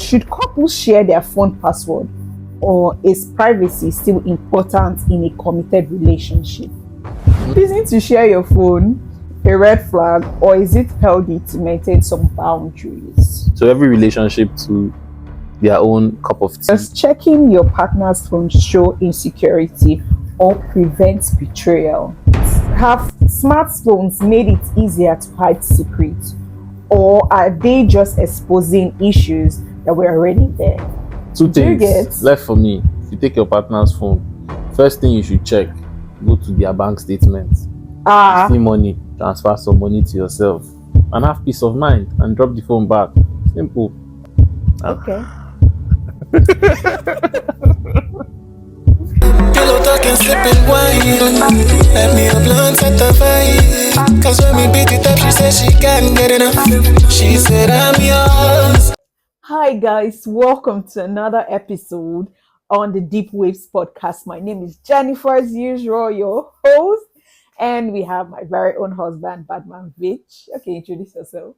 should couples share their phone password, or is privacy still important in a committed relationship? Choosing to share your phone a red flag, or is it healthy to maintain some boundaries? So every relationship to their own cup of tea. Does checking your partner's phone show insecurity or prevent betrayal? Have smartphones made it easier to hide secrets, or are they just exposing issues that were already there? Two things left for me. If you take your partner's phone, first thing you should check, go to their bank statement. You see money, transfer some money to yourself and have peace of mind and drop the phone back. Simple. Okay. Pillow talking, sipping wine. Let me a blunt at the vibe. Cause when we beat it up, she said she can't get enough. She said I'm yours. Hi guys, welcome to another episode on the Deepwaves podcast. My name is Jennifer, as usual, your host, and we have my very own husband, Badman Vitch. Okay, introduce yourself.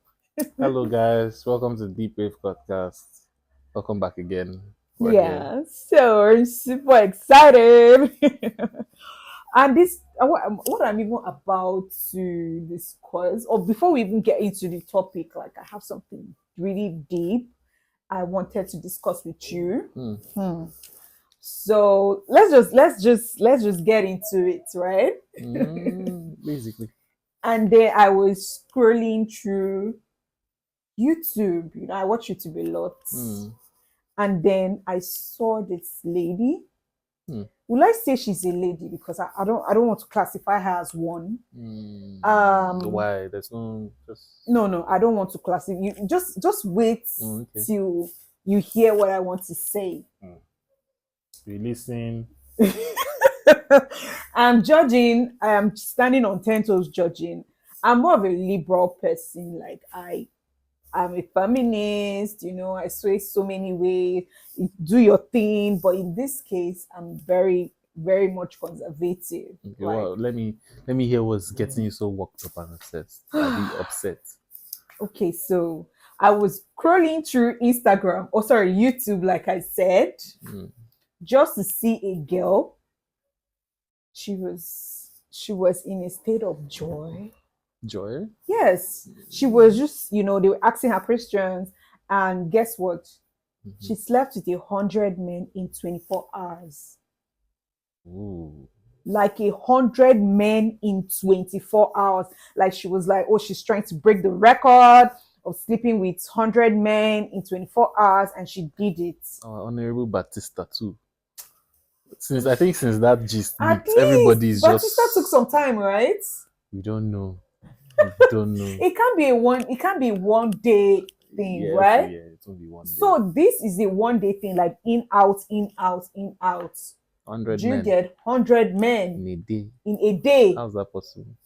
Hello guys, welcome to Deepwaves podcast. Welcome back again. So I'm super excited. And this, what I'm even about to discuss, or before we even get into the topic, like I have something really deep I wanted to discuss with you. So let's just get into it, right? Basically. And then I was scrolling through YouTube. You know, I watch YouTube a lot. And then I saw this lady. Will I say she's a lady? Because I don't want to classify her as one. Why? There's no No, I don't want to classify you. Just wait till you hear what I want to say. You listen. I'm judging. I am standing on 10 toes judging. I'm more of a liberal person. Like I'm a feminist, you know, I sway so many ways, do your thing. But in this case, I'm very, very much conservative. Okay, well, let me hear what's getting you so worked up and upset. Are you upset? Okay, so I was scrolling through YouTube, like I said, just to see a girl. She was in a state of joy. Joy? Yes. She was just, they were asking her questions, and guess what? She slept with 100 men in 24 hours. Ooh. Like 100 men in 24 hours. Like she was like, oh, she's trying to break the record of sleeping with 100 men in 24 hours, and she did it. Honorable Batista too. Since that gist, everybody's Batista took some time, right? We don't know. It can't be one day thing, right? Yeah, it won't be one day. So this is a one day thing, like in out. 100 Do you men. get 100 men in a day? How's that possible?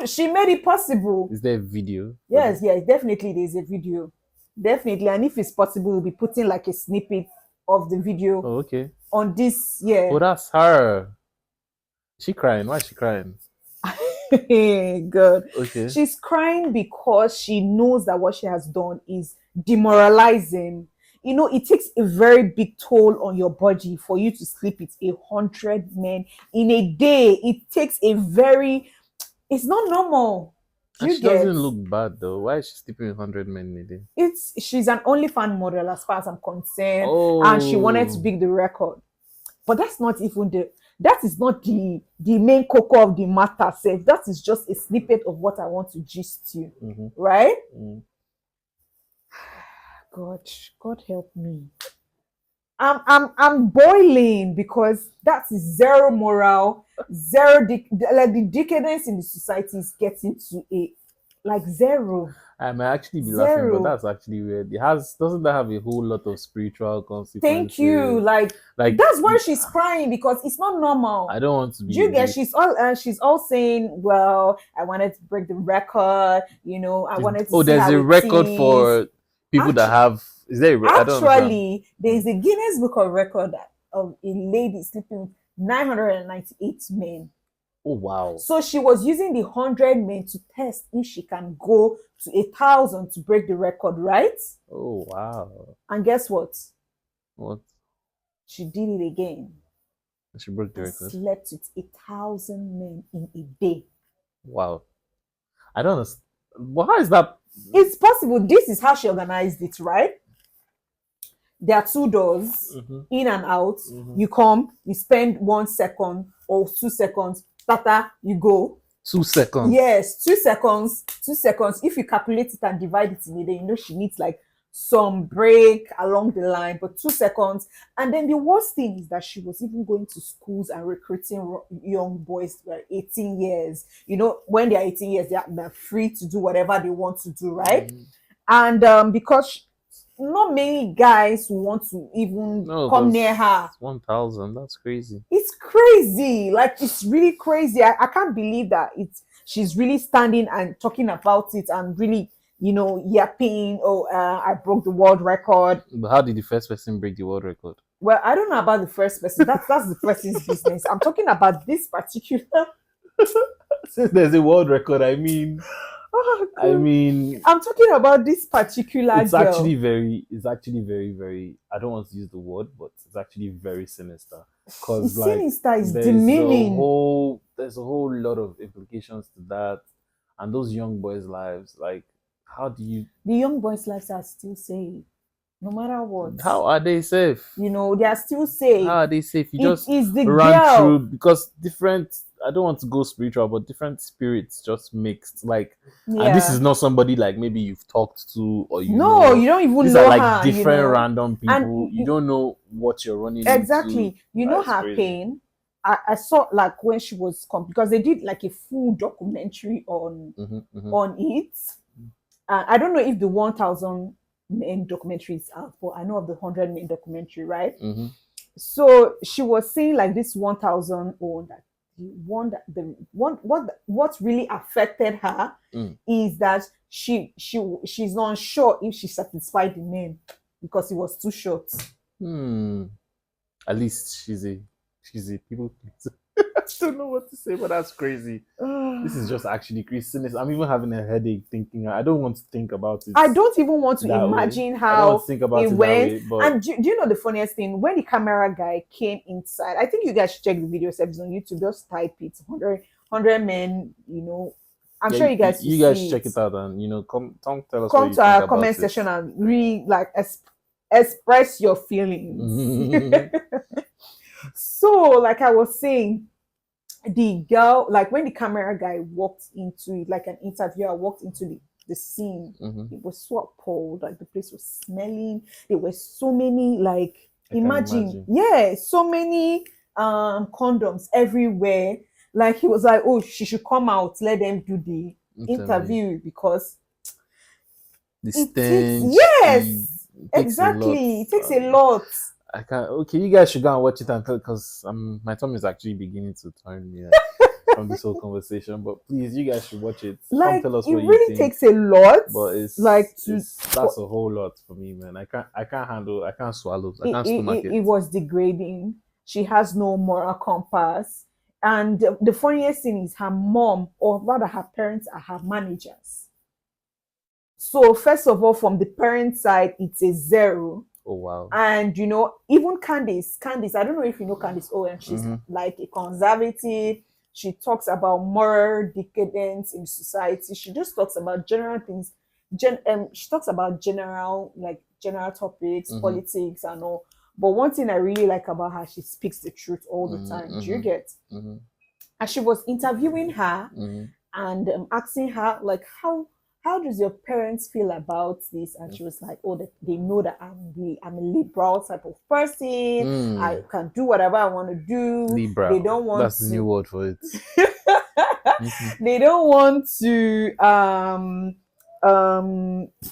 She made it possible. Is there a video? Yes, definitely there's a video. Definitely. And if it's possible, we'll be putting like a snippet of the video. Oh, okay. On this, yeah. Oh, that's her. She crying. Why is she crying? Good. Okay. She's crying because she knows that what she has done is demoralizing. You know, it takes a very big toll on your body for you to sleep with 100 men in a day. It takes it's not normal. She doesn't look bad though. Why is she sleeping with 100 men in a day? She's an OnlyFans model as far as I'm concerned. And she wanted to break the record. But that's not even that is not the main cocoa of the matter, Seth. That is just a snippet of what I want to gist you. Right? God help me. I'm boiling because that is zero moral, the decadence in the society is getting to zero. I may actually be laughing, but that's actually weird. Doesn't that have a whole lot of spiritual consequences? Thank you. Like that's why she's crying, because it's not normal. I don't want to be. Do you get? She's all saying, well, I wanted to break the record. You know, I wanted to. Oh, there's a record for people that have. Is there actually? There's a Guinness Book of Record of a lady sleeping with 998 men. Oh wow. So she was using the 100 men to test if she can go to 1,000 to break the record, right? Oh wow. And guess what? What? She did it again. She broke the And record. slept with 1,000 men in a day. Wow. I don't understand. Well, how is that? It's possible. This is how she organized it, right? There are two doors, in and out. You come, you spend 1 second or 2 seconds, tata, you go. 2 seconds. Yes, 2 seconds, 2 seconds. If you calculate it and divide it in a day, you know she needs like some break along the line, but 2 seconds. And then the worst thing is that she was even going to schools and recruiting young boys who are 18 years. You know, when they're 18 years, they're free to do whatever they want to do, right? And because not many guys want to even come near her. 1,000. That's crazy. It's crazy. Like, it's really crazy. I can't believe that she's really standing and talking about it and really, yapping. Oh, I broke the world record. But how did the first person break the world record? Well, I don't know about the first person. That's the person's business. I'm talking about this particular. Since there's a world record, I mean, I'm talking about this particular it's girl. actually very, very, I don't want to use the word, but it's actually very sinister. Because sinister is demeaning. There's a whole lot of implications to that. And those young boys' lives, like, how do you... The young boys' lives are still safe. No matter what. How are they safe? They are still safe. How are they safe? You just the run girl. through, because different, I don't want to go spiritual, but different spirits just mixed. Like, and this is not somebody like maybe you've talked to or you know. You don't even These know are like her, different random people. And you don't know what you're running exactly. into. You know her crazy. Pain. I saw like when she was because they did like a full documentary on it. I don't know if the 1,000 men documentary is out, but I know of the 100 men documentary, right? So she was saying like this 1,000 that what really affected her is that she's not sure if she satisfied the men because it was too short. At least she's a people pleaser. I don't know what to say, but that's crazy. This is just actually crazy. I'm even having a headache thinking. I don't want to think about it. I don't even want to imagine how it went. And do you know the funniest thing? When the camera guy came inside, I think you guys should check the video service on YouTube. Just type it, 100 men. I'm sure you guys. You guys check it out and come tell us. Come to our comment section and really like express your feelings. So, like I was saying, the girl, like when the camera guy walked into it, like an interviewer walked into the scene, it was so appalled. Like the place was smelling. There were so many, like, imagine, so many condoms everywhere. Like he was like, oh, she should come out, let them do the interview because the stench. Exactly. It takes a lot. I can't. Okay, you guys should go and watch it because my tummy is actually beginning to turn me from this whole conversation. But please, you guys should watch it. Like, come tell us it what really you think. Takes a lot. But it's that's a whole lot for me, man. I can't handle. I can't swallow. I can't stomach it. It was degrading. She has no moral compass. And the funniest thing is her mom, or rather her parents, are her managers. So first of all, from the parent side, it's a 0. Oh wow. And even Candice, I don't know if you know Candice Owen, she's like a conservative. She talks about moral decadence in society. She just talks about general things. She talks about general topics, politics and all. But one thing I really like about her, she speaks the truth all the time. Do you get? And she was interviewing her and asking her like, how does your parents feel about this? And she was like, oh, they know that I'm a liberal type of person. I can do whatever I want to do. Libra. They don't want That's the new word for it. They don't want to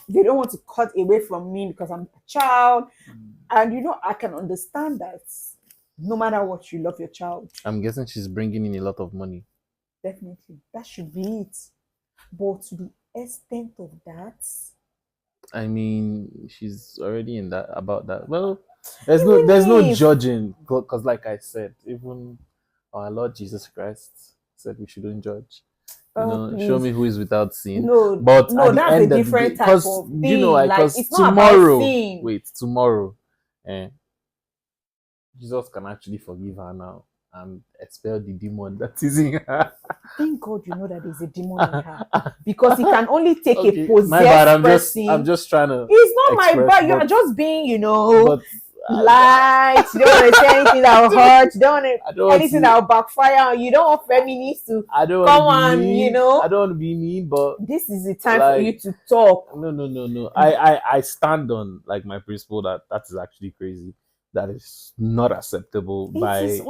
they don't want to cut away from me because I'm a child. And I can understand that. No matter what, you love your child. I'm guessing she's bringing in a lot of money. Definitely. That should be it. But to the extent of that, I mean, she's already in that about that. Well, there's no judging because, like I said, even our Lord Jesus Christ said we shouldn't judge. Show Please. me who is without sin. No, But no, at the that's a end of the day, different type because of thing. Like, because it's not about tomorrow, sin. wait, tomorrow, Jesus can actually forgive her now and expel the demon that is in her. Thank God you know that there's a demon in her. Because he can only take Okay, a possessed my bad. person. I'm just trying to. It's not my express, bad. You are just being, light. You don't want to say anything that will hurt. You don't want anything that will backfire. You don't want feminists to come and, I don't want to be mean, but this is the time for you to talk. No. I stand on like my principle that is actually crazy. That is not acceptable by any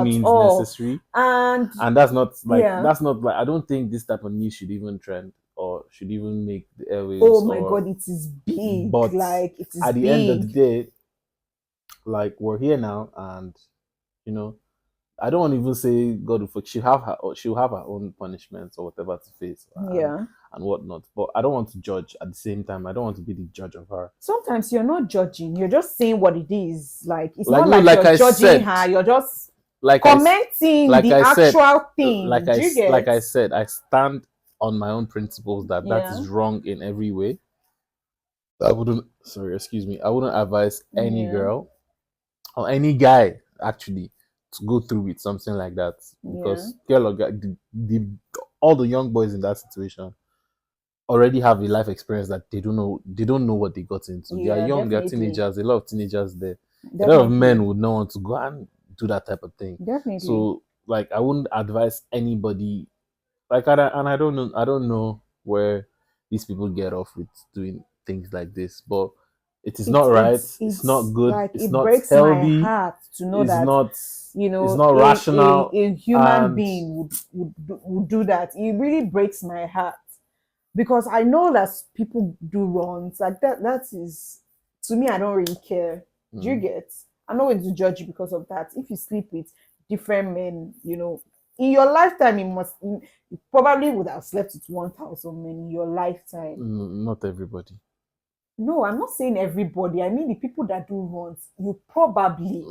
means necessary, and that's not like I don't think this type of news should even trend or should even make the airwaves. Oh my God, it is big. But like it is at the big. end of the day, like we're here now, and I don't want to even say God will forgive. She'll have her own punishments or whatever to face. And whatnot. But I don't want to judge at the same time. I don't want to be the judge of her. Sometimes you're not judging. You're just saying what it is. Like it's not like you're judging her. You're just commenting the actual thing. Like I said, I stand on my own principles that is wrong in every way. I wouldn't advise any girl or any guy actually to go through with something like that, because girl or guy, all the young boys in that situation already have a life experience that they don't know what they got into. They are young, they are teenagers, a lot of teenagers there. A lot of men would not want to go and do that type of thing. Definitely. So like I wouldn't advise anybody, like I don't know where these people get off with doing things like this, but it's not right. It's not good. Like, it's not breaks healthy. My heart to know it's that not. It's not rational. A human being would do that. It really breaks my heart, because I know that people do wrongs like that. That is, to me, I don't really care. Do you get? I'm not going to judge you because of that. If you sleep with different men, in your lifetime, you probably would have slept with 1,000 men in your lifetime. Not everybody. No, I'm not saying everybody. I mean the people that do wrongs. You probably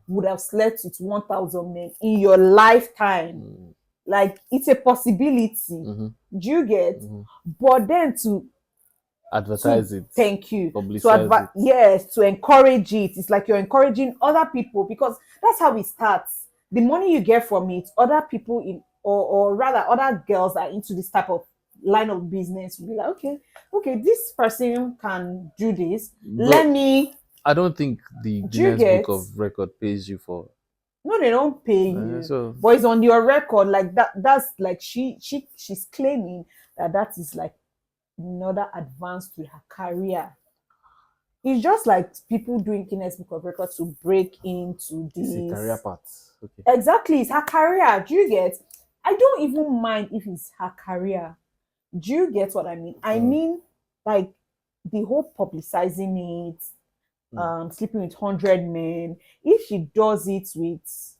would have slept with 1,000 men in your lifetime. Like, it's a possibility. Do you get? But then to advertise it. Thank you. Publicize it. Yes, to encourage it. It's like you're encouraging other people, because that's how it starts. The money you get from it, other people or rather other girls that are into this type of line of business will be like, okay, this person can do this. Let me. I don't think the Guinness Book of Record pays you for. No, they don't pay you. But it's on your record. Like that. That's like she's claiming that is like another advance to her career. It's just like people doing Guinness Book of Records to break into this. It's a career path. Okay. Exactly, it's her career. Do you get? I don't even mind if it's her career. Do you get what I mean? I mean, like the whole publicizing it, sleeping with 100 men. If she does it with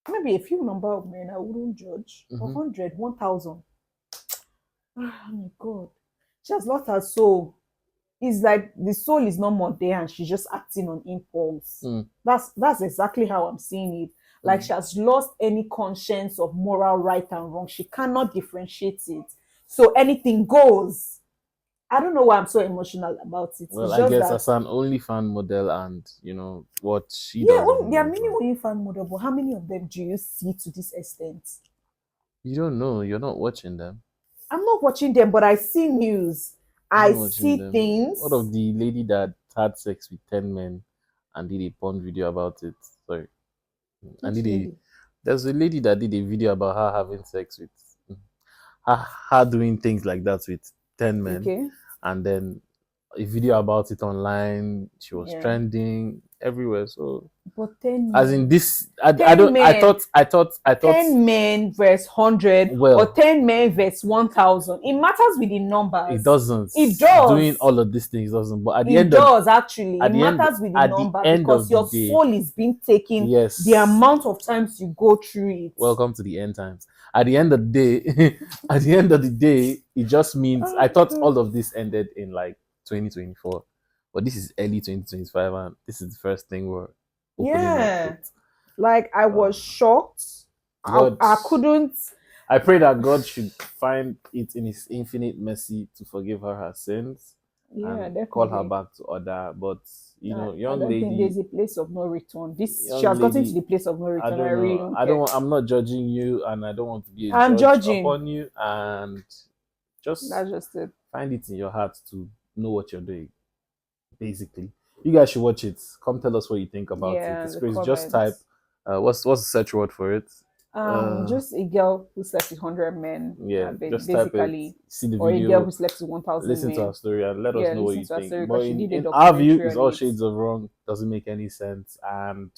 maybe a few number of men, I wouldn't judge. 100, 1,000. Oh my God. She has lost her soul. It's like the soul is no more there and she's just acting on impulse. That's exactly how I'm seeing it. Like she has lost any conscience of moral right and wrong. She cannot differentiate it. So anything goes. I don't know why I'm so emotional about it. Well, I guess as an OnlyFans model and what she does. Yeah, there are many OnlyFans models, but how many of them do you see to this extent? You don't know. You're not watching them. I'm not watching them, but I see news. I see things. What of the lady that had sex with 10 men and did a porn video about it? Sorry. There's a lady that did a video about her having sex with her doing things like that with 10 men, and then a video about it online. She was trending everywhere. So, but 10 as in this, I thought 10 men versus 100 or 10 men versus 1,000. It matters with the numbers. It doesn't. It does. Doing all of these things doesn't. But at the end, actually. It matters with the number because your soul is being taken. Yes. The amount of times you go through it. Welcome to the end times. At the end of the day, it just means I thought all of this ended in like 2024, but this is early 2025, and this is the first thing we're opening up with. Like I was shocked. God, I couldn't. I pray that God should find it in His infinite mercy to forgive her sins Yeah, and call her definitely. back to order. But I don't think there's a place of no return. She young has gotten to lady, the place of no I return. I don't really know. don't I care. don't. I'm not judging you, and I don't want to be a I'm judge judging. upon you. And just That's just it. find it in your heart to know what you're doing. Basically, you guys should watch it. Come tell us what you think about it. Yeah, It's the crazy. Just type. comments. What's the search word for it? Just a girl who slept with 100 men, Yeah, just type it. basically, See the or a girl who video. slept with 1,000 Listen to our men. story and let us Yeah, know what listen you to her think. story But because she did a in our view, documentary it's on all it. shades of wrong. Doesn't make any sense, and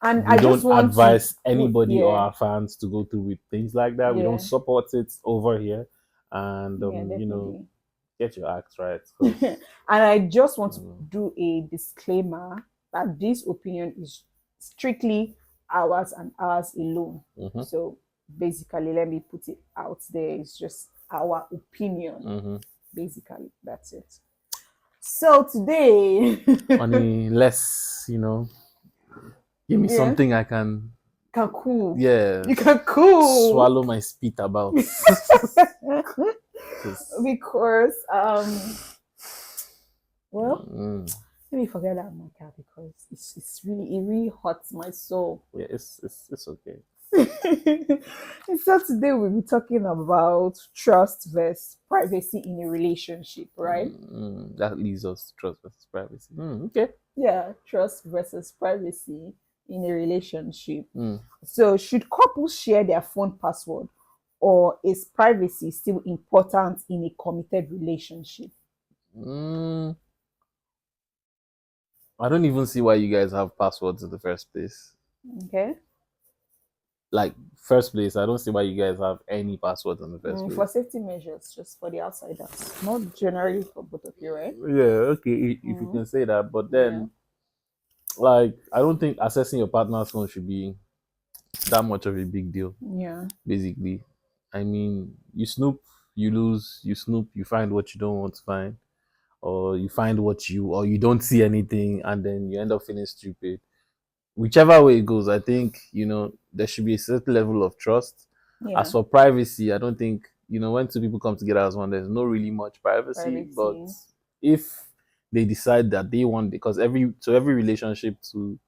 And we I just don't want to, advise anybody or yeah, our fans to go through with things like that. We don't yeah, support it over here, and yeah, definitely. get your acts right. And I just want to Um, do a disclaimer that this opinion is strictly ours and ours alone. mhm, So basically, let me put it out there. It's just our opinion. mhm. Basically, that's it. So today, Less, give me yeah, something I can, can cool. yeah, You can cool swallow my spit about. 'Cause, because well, mm, let me forget that matter because it really hurts my soul. yeah, it's okay. So today we'll be talking about trust versus privacy in a relationship, right? That leads us to trust versus privacy. Okay. Yeah, trust versus privacy in a relationship. Mm. So should couples share their phone password, or is privacy still important in a committed relationship? Mm, I don't even see why you guys have passwords in the first place. Okay. Like, first place, I don't see why you guys have any passwords in the first For place. safety measures, just for the outsiders, not generally for both of you, right? Yeah, okay, if you Mm-hmm. can say that. But Yeah. then, like, I don't think accessing your partner's phone should be that much of a big deal, Yeah. basically. I mean, you snoop, you lose, you snoop, you find what you don't want to find, or you find or you don't see anything, and then you end up feeling stupid. Whichever way it goes, I think, there should be a certain level of trust. As Yeah. for privacy, I don't think, when two people come together as one, there's no really much privacy. But Privacy. if they decide that they want, because every relationship to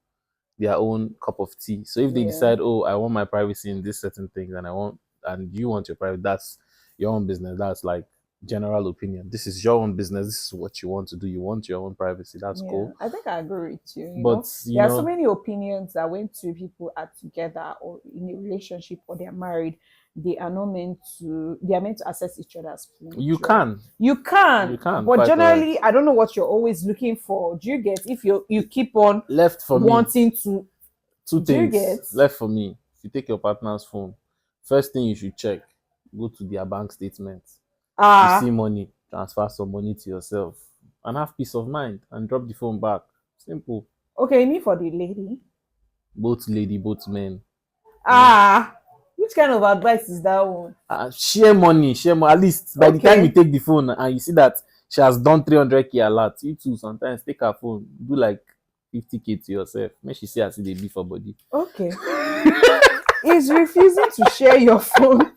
their own cup of tea. So if they Yeah. decide, oh, I want my privacy in this certain things, and you want your private, that's your own business. That's like general opinion. This is your own business. This is what you want to do. You want your own privacy. That's Yeah, cool. I think I agree with you. But There are so many opinions that when two people are together or in a relationship or they're married, they are meant to access each other's phones, you right? can, You can, you can but quite right. generally, I don't know what you're always looking for. Do you get if you keep on Left for me, wanting to? two Do you things get? left for me. If you take your partner's phone, first thing you should check, go to their bank statement. You see Ah, money, transfer some money to yourself and have peace of mind and drop the phone back. Simple. okay, me for the lady. Both lady, both men. Ah, which kind of advice is that one? Share money, share more. At least by the time you Okay, take the phone and you see that she has done 300k alert, you too sometimes take her phone, do like 50k to yourself. Make she see as they be for body. okay. Is refusing to share your phone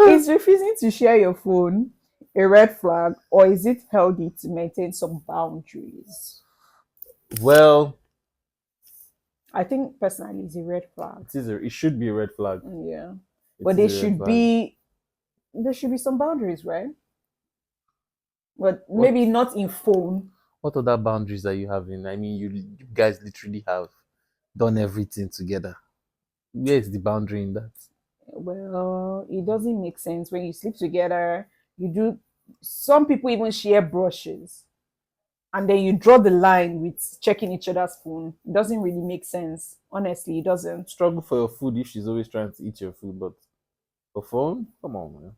is refusing to share your phone a red flag, or is it healthy to maintain some boundaries? Well, I think personally it's a red flag. it should be a red flag. Yeah. It But is a red flag. there should be some boundaries, right? But What maybe not in phone. what other boundaries are you having? I mean, you guys literally have done everything together. Where is the boundary in that? Well, it doesn't make sense when you sleep together. You do some people even share brushes and then you draw the line with checking each other's phone. It doesn't really make sense. Honestly, it doesn't. Struggle for your food if she's always trying to eat your food, but for phone? Come on, man.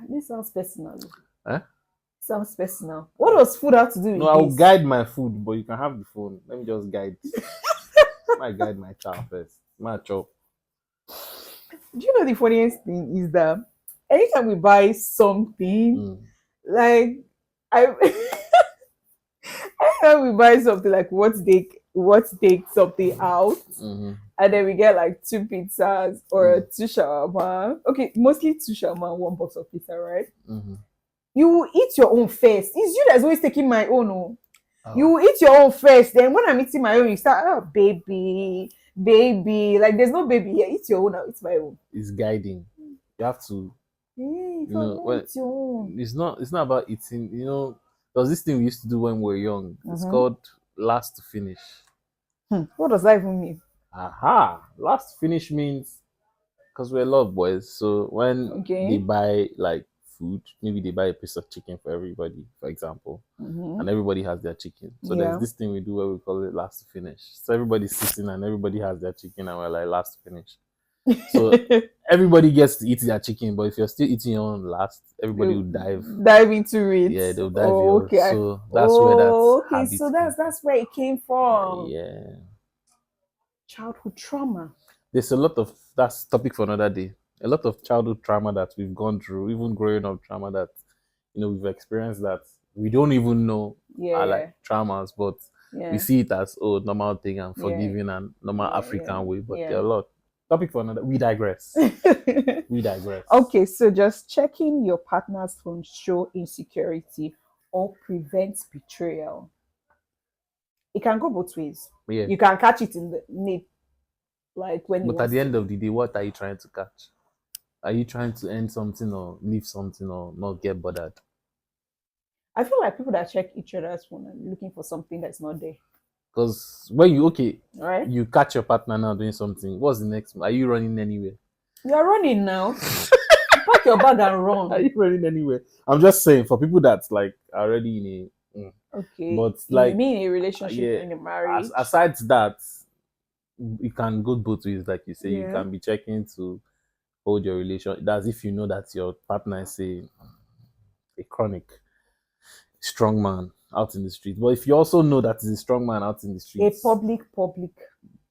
This sounds personal. Eh? Sounds personal. What does food have to do No, with I'll this? guide my food, but you can have the phone. Let me just guide. I guide my child first. My chop. Do you know the funniest thing is that anytime we buy something, Mm. like I anytime we buy something like what they want to take something out, Mm-hmm. and then we get like two pizzas or Mm. two shawarma. Okay, mostly two shawarma, one box of pizza, right? Mm-hmm. You will eat your own first. It's you that's always taking my own. Oh. You Oh, will eat your own first. Then when I'm eating my own, you start, oh, baby, baby. Like there's no baby here. Eat your own, I'll eat my own. it's guiding. You have to, Hey, if you I know, not well, eat your own. it's not about eating. There was this thing we used to do when we were young. It's Mm-hmm. called last to finish. What does that even mean? Aha! Last to finish means because we're a lot of boys. So when they Okay. buy like food, maybe they buy a piece of chicken for everybody, for example, Mm-hmm. and everybody has their chicken. So there's Yeah. this thing we do where we call it last to finish. So everybody's sitting and everybody has their chicken, and we're like last to finish. So everybody gets to eat their chicken, but if you're still eating your own last, everybody will dive. Dive into it. Yeah, they'll dive Oh, yours. okay. So that's where that Oh, okay. habit So came from. that's where it came from. Yeah. Childhood trauma. There's a lot of that's topic for another day. A lot of childhood trauma that we've gone through, even growing up trauma that we've experienced that we don't even know are Yeah. like traumas, but we Yeah. see it as normal thing and Yeah. forgiving and normal Yeah. African way. But there are Yeah. a lot. Topic for another. We digress. Yeah. We digress. Okay, so just checking your partner's phone show insecurity or prevent betrayal. It can go both ways. Yeah. You can catch it in the nip, like when he But at wants the to. end of the day, what are you trying to catch? Are you trying to end something or leave something or not get bothered? I feel like people that check each other's phone are looking for something that's not there. Because when Right? you catch your partner now doing something, what's the next one? Are you running anywhere? You're running now. Pack your bag and Are run. you running anywhere? I'm just saying for people that's like already in Okay. but You like mean a relationship yeah, in a marriage? aside that, it can go both ways. Like you say, you Yeah. can be checking to hold your relation. That's if you know that your partner is a chronic strong man out in the street. But if you also know that he's a strong man out in the A streets, public.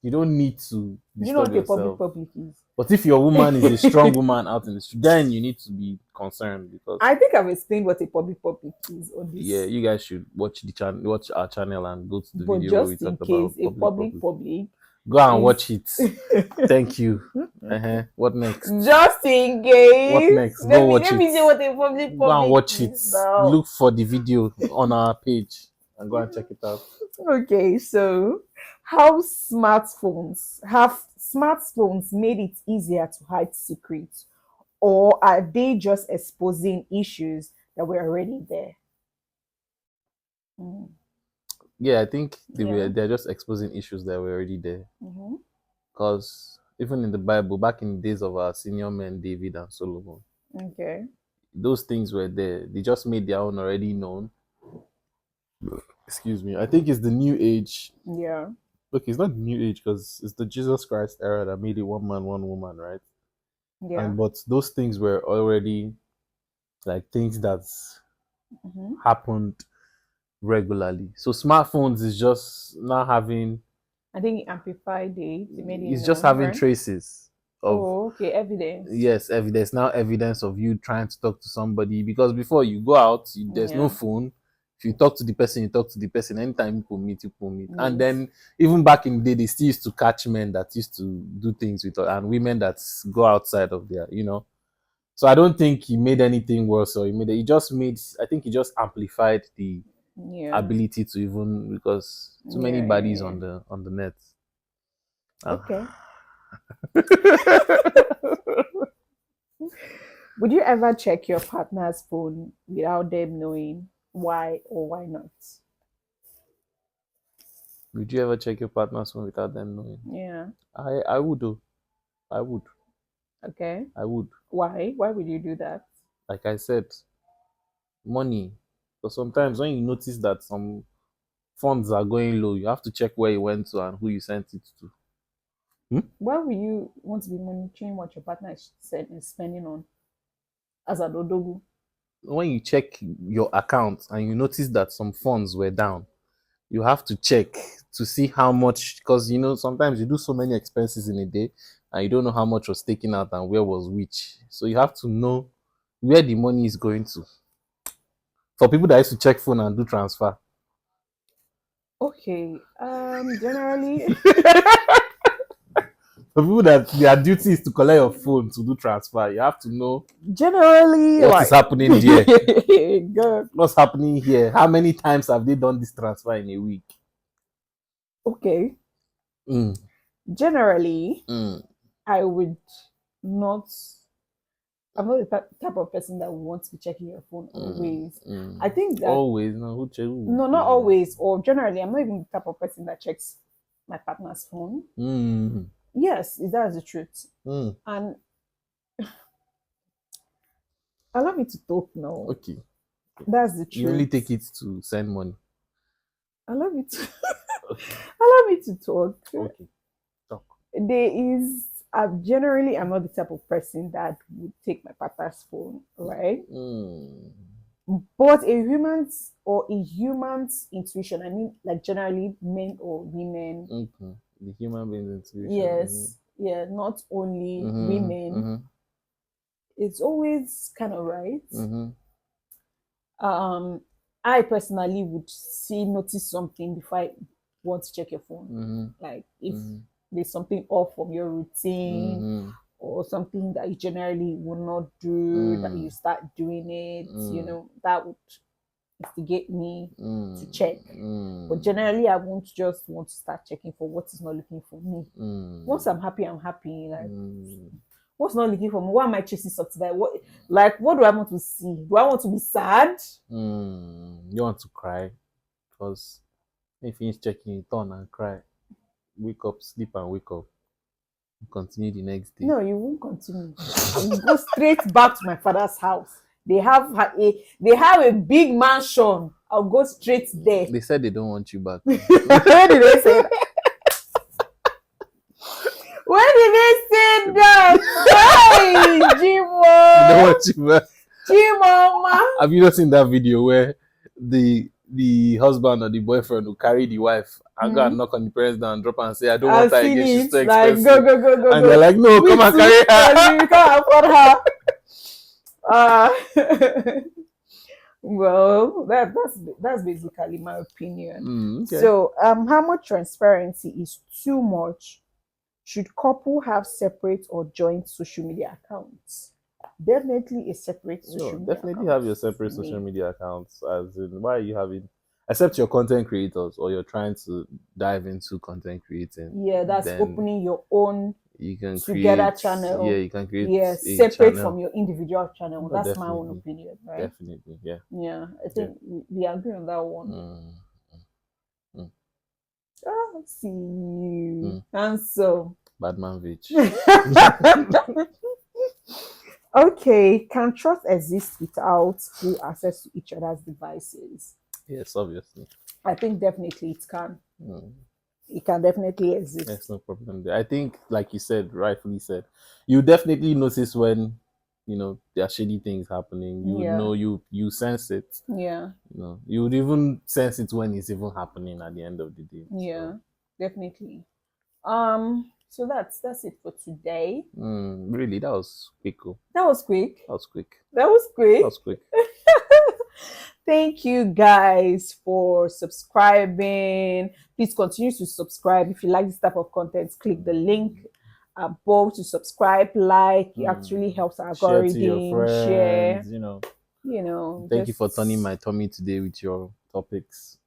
you don't need to Do you know disturb what a public yourself. public is? But if your woman is a strong woman out in the street, then you need to be concerned because I think I've explained what a public is on this. yeah, you guys should watch watch our channel and go to the But video where we just in talked case, about a public. public Go and is watch it. Thank you. What next? just in What case. next? Go watch Let me it. say what a public Go and watch it. is now. Look for the video on our page and go and check it out. Okay, so have smartphones made it easier to hide secrets, or are they just exposing issues that were already there? Mm, Yeah, I think yeah. they're just exposing issues that were already there. Mm-hmm. Because even in the Bible, back in the days of our senior men, David and Solomon, Okay. those things were there. They just made their own already known. Excuse me. I think it's the new age. Yeah. Okay, it's not the new age because it's the Jesus Christ era that made it one man, one woman, right? Yeah. And but those things were already like things that Mm-hmm. happened regularly. So smartphones is just now having I think it amplified it. It made it it's just known, having right? traces of Oh, okay. Evidence. yes, evidence now evidence of you trying to talk to somebody because before you go out, there's no Yeah. phone. If you talk to the person, you talk to the person. Anytime people meet. And Yes. then even back in the day, they still used to catch men that used to do things with and women that go outside of their. So I don't think he made anything worse or he just made I think he just amplified the Yeah. ability to even because too many bodies on the net. Okay. Would you ever check your partner's phone without them knowing why or why not? Would you ever check your partner's phone without them knowing? Yeah. I would do. I would. Okay. I would. Why? Why would you do that? Like I said, money. But sometimes when you notice that some funds are going low, you have to check where you went to and who you sent it to. Why would you want to be monitoring what your partner is spending on as a dodogu? When you check your account and you notice that some funds were down, you have to check to see how much because sometimes you do so many expenses in a day and you don't know how much was taken out and where was which. So you have to know where the money is going to. For people that used to check phone and do transfer, Okay. Generally, For people that their duty is to collect your phone to do transfer, you have to know generally, what is like, happening there. good. What's happening here? How many times have they done this transfer in a week? Okay. Mm, Generally, mm, I would not. I'm not the type of person that would want to be checking your phone always. I think that always, no, no, not always, or generally, I'm not even the type of person that checks my partner's phone. Mm, Yes, that's the truth. mm. And allow me to talk now. Okay. That's the You only truth. take it to send money. Allow me to allow me to talk. Okay. Talk. There is generally I'm not the type of person that would take my partner's phone, right? Mm, But a human's intuition, I mean, like generally men or women, okay. The human being's intuition. yes, yeah, not only Mm-hmm. women, Mm-hmm. it's always kind of right. Mm-hmm. Um, I personally would see notice something before I want to check your phone. Mm-hmm. Like if Mm-hmm. there's something off from your routine Mm-hmm. or something that you generally would not do, that you start doing it, that would instigate me to check. But generally, I won't just want to start checking for what is not looking for me. Once I'm happy, I'm happy. Like, what's not looking for me? Why am I chasing something? What do I want to see? Do I want to be sad? You want to cry? Because if you finish checking, you turn and cry. Wake up, sleep and wake up. Continue the next day. No, you won't continue. I will go straight back to my father's house. They have a big mansion. I'll go straight there. They said they don't want you back. When did they say that? When did they say that? Hey, Jimo. They don't want you back. Jimo, Have you not seen that video where the husband or the boyfriend will carry the wife and go and knock on the parents down and drop her and say, I don't want her again, she's too expensive. Like, go. And they're like, no, come and carry her. You can't afford her. Well, that's basically my opinion. Okay. So, how much transparency is too much? Should couple have separate or joint social media accounts? Definitely a separate social media definitely account have your separate social media accounts. As in, why are you having, except your content creators or you're trying to dive into content creating? Yeah, that's opening your own you can together create, channel. Yeah, you can create. Yeah, separate from your individual channel. That's my own opinion, right? Definitely, yeah. Yeah, I think we agree on that one. See you. And so Badman Vich. Okay, can trust exist without full access to each other's devices? Yes, obviously. I think definitely it can. It can definitely exist. There's no problem there. I think, like you said, rightfully said, you definitely notice when there are shady things happening. You know, you sense it. Yeah. You would even sense it when it's even happening at the end of the day. Yeah, definitely. So that's it for today. Really, that was quick. That was quick. That was quick. That was quick. That was quick. Thank you guys for subscribing. Please continue to subscribe. If you like this type of content, click the link above to subscribe, like. It actually helps our algorithm. Share to your friends, Thank you for turning my tummy today with your topics.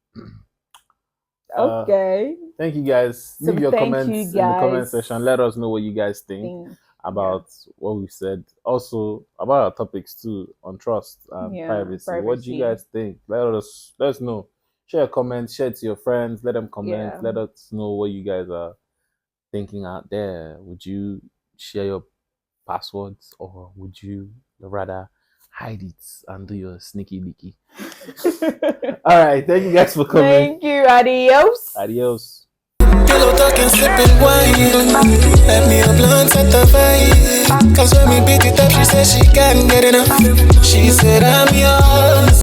Okay. Thank you guys. Leave your comments in the comment section. Let us know what you guys think about what we said. Also about our topics too, on trust and privacy. What do you guys think? Let us know. Share a comment, share it to your friends, let them comment, let us know what you guys are thinking out there. Would you share your passwords or would you rather hide it and do your sneaky leaky? All right, thank you guys for coming. Thank you. Adios. Pillow talking, sipping wine. Let me a blunt at the vibe. Cause when me beat it up, she said she can't get enough. She said I'm yours.